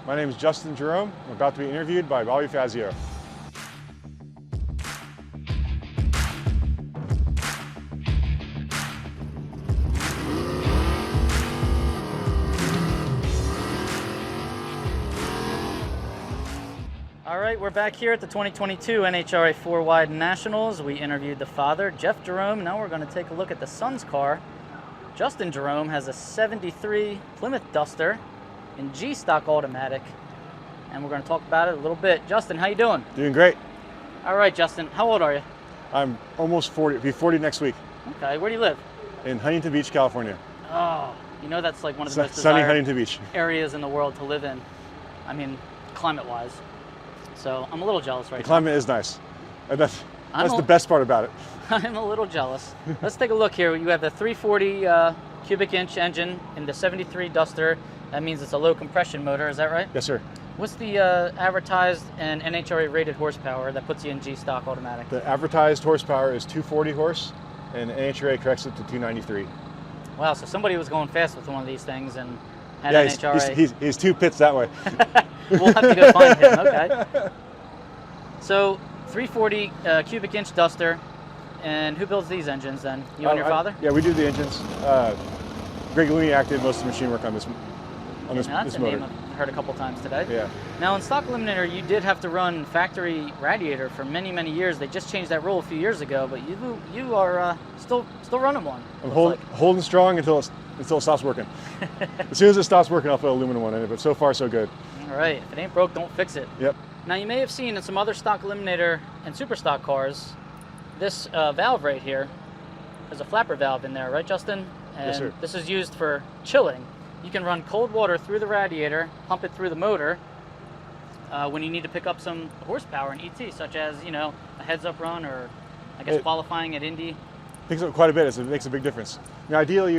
My name is Justin Jerome. I'm about to be interviewed by Bobby Fazio. All right, we're back here at the 2022 NHRA 4-Wide Nationals. We interviewed the father, Jeff Jerome. Now we're going to take a look at the son's car. Justin Jerome has a 73 Plymouth Duster in G-Stock automatic, and we're going to talk about it a little bit. Justin, how you doing? Doing great. All right, Justin, how old are you? I'm almost 40, be 40 next week. Okay, where do you live? In Huntington Beach, California. Oh, you know that's like one of the most Sunny desired Huntington Beach areas in the world to live in. I mean, climate-wise. So I'm a little jealous right The climate is nice. That's the best part about it. I'm a little jealous. Let's take a look here. You have the 340 cubic inch engine in the 73 Duster. That means it's a low compression motor, is that right? Yes, sir. What's the advertised and NHRA rated horsepower that puts you in G-Stock automatic? The advertised horsepower is 240 horse, and NHRA corrects it to 293. Wow, so somebody was going fast with one of these things and had Yeah, NHRA. he's 2 pits that way. We'll have to go find him, okay. So 340 cubic inch Duster, and who builds these engines then? You and your father? Yeah, we do the engines. Greg Eliminator did most of the machine work on this That's a motor. name I've heard a couple times today. Yeah. Now in stock Eliminator, you did have to run factory radiator for many, many years. They just changed that rule a few years ago, but you are still running one. I'm holding strong until it stops working. As soon as it stops working, I'll put an aluminum one in it, but so far so good. All right, if it ain't broke, don't fix it. Yep. Now you may have seen in some other stock Eliminator and super stock cars, this valve right here, there's a flapper valve in there, right Justin? And yes, sir. This is used for chilling. You can run cold water through the radiator, pump it through the motor when you need to pick up some horsepower in ET, such as, you know, a heads-up run or, I guess, qualifying at Indy. Picks up quite a bit. It makes a big difference. Now, ideally,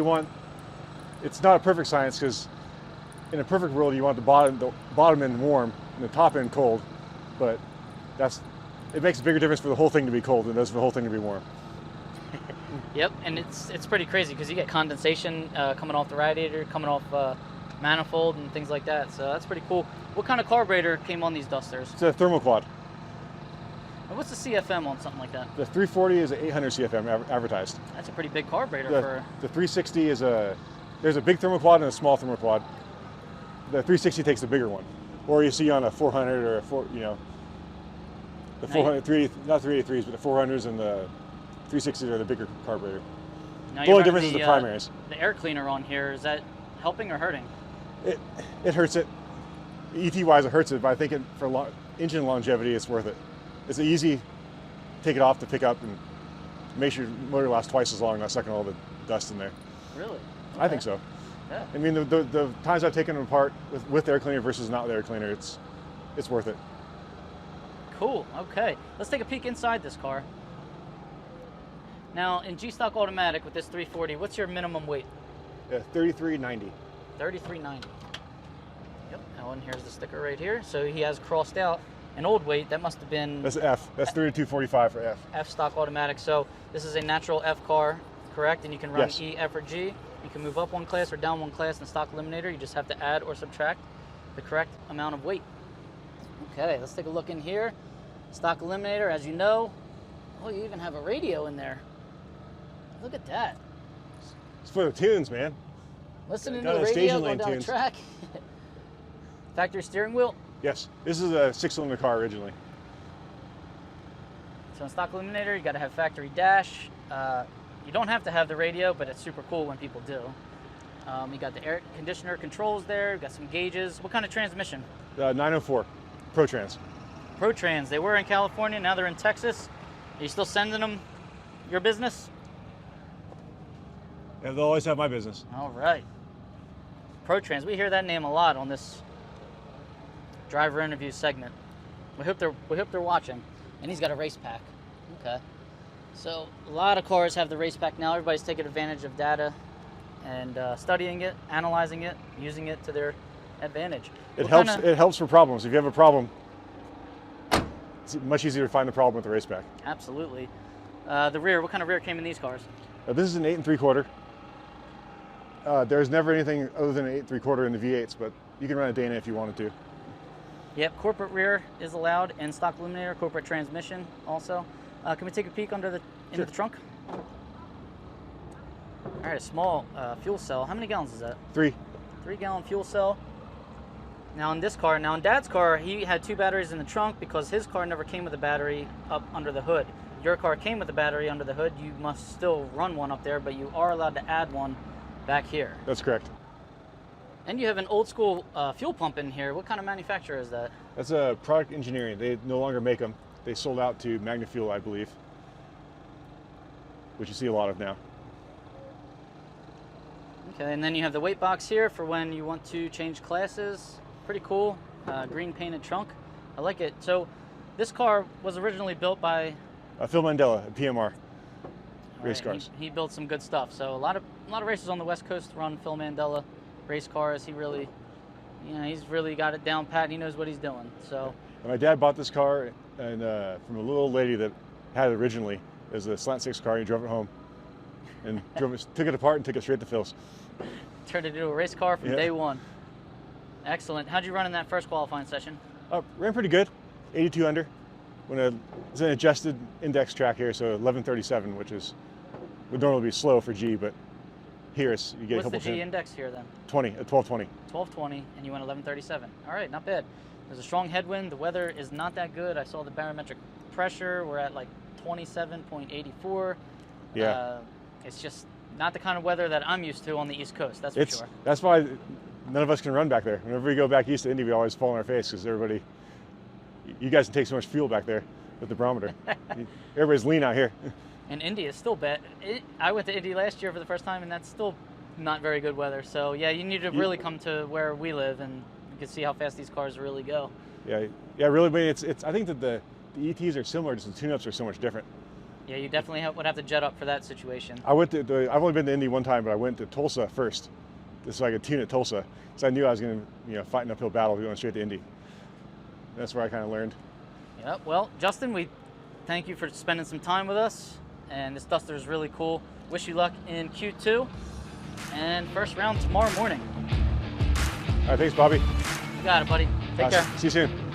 it's not a perfect science because in a perfect world, you want the bottom end warm and the top end cold, but it makes a bigger difference for the whole thing to be cold than it does for the whole thing to be warm. Yep, and it's pretty crazy because you get condensation coming off the radiator, coming off manifold and things like that. So that's pretty cool. What kind of carburetor came on these Dusters? It's a Thermoquad. And what's the CFM on something like that? The 340 is an 800 CFM advertised. That's a pretty big carburetor The 360 is there's a big Thermoquad and a small Thermoquad. The 360 takes the bigger one, or you see on a 400 or the 400 not 383s, but the 400s and the 360s are the bigger carburetor. Now the only difference is the primaries. The air cleaner on here, is that helping or hurting? It hurts it. ET-wise, it hurts it, but I think for engine longevity, it's worth it. It's easy, take it off to pick up and make sure your motor lasts twice as long, not sucking all the dust in there. Really? Okay. I think so. Yeah. I mean, the times I've taken them apart with air cleaner versus not with air cleaner, it's worth it. Cool, okay. Let's take a peek inside this car. Now, in G-Stock automatic with this 340, what's your minimum weight? 3390. 3390. Yep, now and here's the sticker right here. So he has crossed out an old weight. That must have been... That's F. That's 3245 for F. F stock automatic. So this is a natural F car, correct? And you can run Yes. E, F, or G. You can move up one class or down one class in stock Eliminator. You just have to add or subtract the correct amount of weight. Okay, let's take a look in here. Stock Eliminator, as you know. Oh, you even have a radio in there. Look at that. It's for the tunes, man. Listening Got to the a radio station going lane down the tunes. track. Factory steering wheel. Yes, this is a 6-cylinder car originally. So in stock Eliminator, you got to have factory dash. You don't have to have the radio, but it's super cool when people do. You got the air conditioner controls there. You got some gauges. What kind of transmission? 904 ProTrans. ProTrans. They were in California. Now they're in Texas. Are you still sending them your business? Yeah, they'll always have my business. All right. ProTrans. We hear that name a lot on this driver interview segment. We hope they're watching. And he's got a race pack. Okay. So a lot of cars have the race pack now. Everybody's taking advantage of data and studying it, analyzing it, using it to their advantage. It helps for problems. If you have a problem, it's much easier to find the problem with the race pack. Absolutely. The rear, what kind of rear came in these cars? This is an 8 3/4. There's never anything other than an 8 3/4 in the V8s, but you can run a Dana if you wanted to. Yep, corporate rear is allowed, and stock Eliminator, corporate transmission also. Can we take a peek into the trunk? All right, a small fuel cell. How many gallons is that? 3. 3-gallon fuel cell. Now in this car, in Dad's car, he had 2 batteries in the trunk because his car never came with a battery up under the hood. Your car came with a battery under the hood. You must still run one up there, but you are allowed to add one back here. That's correct. And you have an old school fuel pump in here. What kind of manufacturer is that? That's a product engineering. They no longer make them. They sold out to Magnafuel, I believe, which you see a lot of now. Okay, and then you have the weight box here for when you want to change classes. Pretty cool. Green painted trunk. I like it. So this car was originally built by Phil Mandela at PMR race cars. He built some good stuff. So a lot of races on the West Coast run Phil Mandela race cars. He really, he's really got it down pat. And he knows what he's doing. So. And my dad bought this car and from a little old lady that had it originally. It was a slant 6 car. He drove it home and took it apart and took it straight to Phil's. Turned it into a race car from day one. Excellent. How'd you run in that first qualifying session? Ran pretty good, 82 under. It's an adjusted index track here, so 1137, which would normally be slow for G, but here you get a couple. What's the G index here then? 1220. 1220, and you went 1137. All right, not bad. There's a strong headwind. The weather is not that good. I saw the barometric pressure. We're at like 27.84. Yeah. It's just not the kind of weather that I'm used to on the East Coast, that's for sure. That's why none of us can run back there. Whenever we go back east to Indy, we always fall on our face because you guys can take so much fuel back there with the barometer. Everybody's lean out here. And Indy is still bad. I went to Indy last year for the first time, and that's still not very good weather. So yeah, you need to really come to where we live, and you can see how fast these cars really go. Yeah, really. But I think that the ETs are similar, just the tune-ups are so much different. Yeah, you definitely would have to jet up for that situation. I've only been to Indy one time, but I went to Tulsa first, just so I could tune at Tulsa, because I knew I was going to fight an uphill battle going straight to Indy. That's where I kind of learned. Yeah. Well, Justin, we thank you for spending some time with us, and this Duster is really cool. Wish you luck in Q2 and first round tomorrow morning. All right, thanks, Bobby. You got it, buddy. Take care. See you soon.